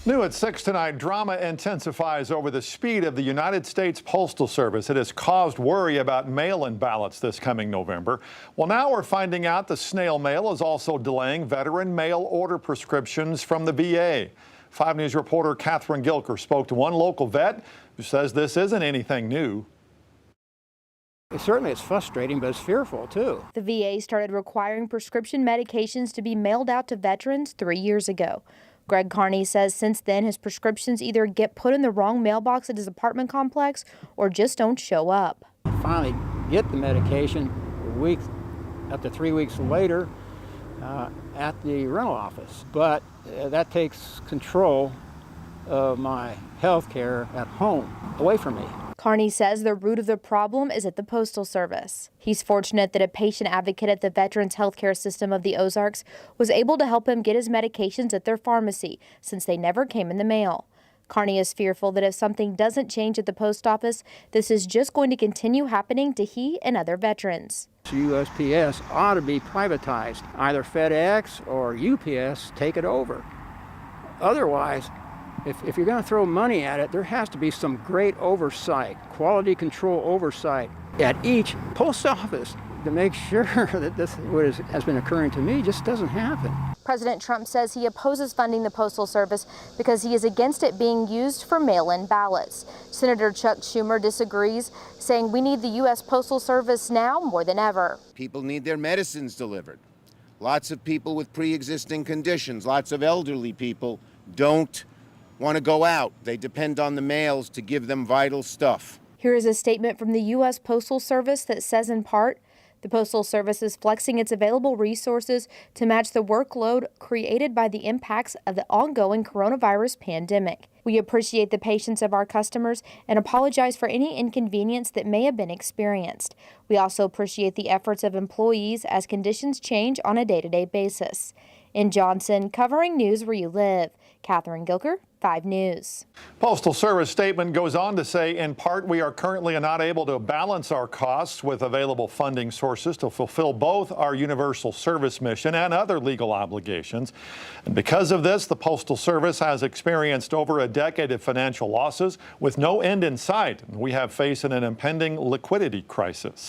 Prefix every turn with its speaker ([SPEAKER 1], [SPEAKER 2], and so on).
[SPEAKER 1] New at 6 tonight, drama intensifies over the speed of the United States Postal Service. It has caused worry about mail-in ballots this coming November. Well, now we're finding out the snail mail is also delaying veteran mail order prescriptions from the VA. 5 News reporter Catherine Gilker spoke to one local vet who says this isn't anything new.
[SPEAKER 2] Certainly it's frustrating, but it's fearful too.
[SPEAKER 3] The VA started requiring prescription medications to be mailed out to veterans 3 years ago. Greg Carney says since then his prescriptions either get put in the wrong mailbox at his apartment complex or just don't show up.
[SPEAKER 2] Finally get the medication a week, up to 3 weeks later at the rental office. But that takes control of my health care at home away from me.
[SPEAKER 3] Carney says the root of the problem is at the Postal Service. He's fortunate that a patient advocate at the Veterans Healthcare System of the Ozarks was able to help him get his medications at their pharmacy since they never came in the mail. Carney is fearful that if something doesn't change at the post office, this is just going to continue happening to he and other veterans.
[SPEAKER 2] USPS ought to be privatized. Either FedEx or UPS take it over. Otherwise, if you're going to throw money at it, there has to be some great oversight, quality control oversight at each post office to make sure that this, what has been occurring to me, just doesn't happen.
[SPEAKER 3] President Trump says he opposes funding the Postal Service because he is against it being used for mail-in ballots. Senator Chuck Schumer disagrees, saying we need the U.S. Postal Service now more than ever.
[SPEAKER 4] People need their medicines delivered. Lots of people with pre-existing conditions, lots of elderly people don't want to go out. They depend on the mails to give them vital stuff.
[SPEAKER 3] Here is a statement from the U.S. Postal Service that says in part, the Postal Service is flexing its available resources to match the workload created by the impacts of the ongoing coronavirus pandemic. We appreciate the patience of our customers and apologize for any inconvenience that may have been experienced. We also appreciate the efforts of employees as conditions change on a day-to-day basis. In Johnson, covering news where you live, Catherine Gilker, 5 News.
[SPEAKER 1] Postal Service statement goes on to say, in part, we are currently not able to balance our costs with available funding sources to fulfill both our universal service mission and other legal obligations. And because of this, the Postal Service has experienced over a decade of financial losses with no end in sight. We have faced an impending liquidity crisis.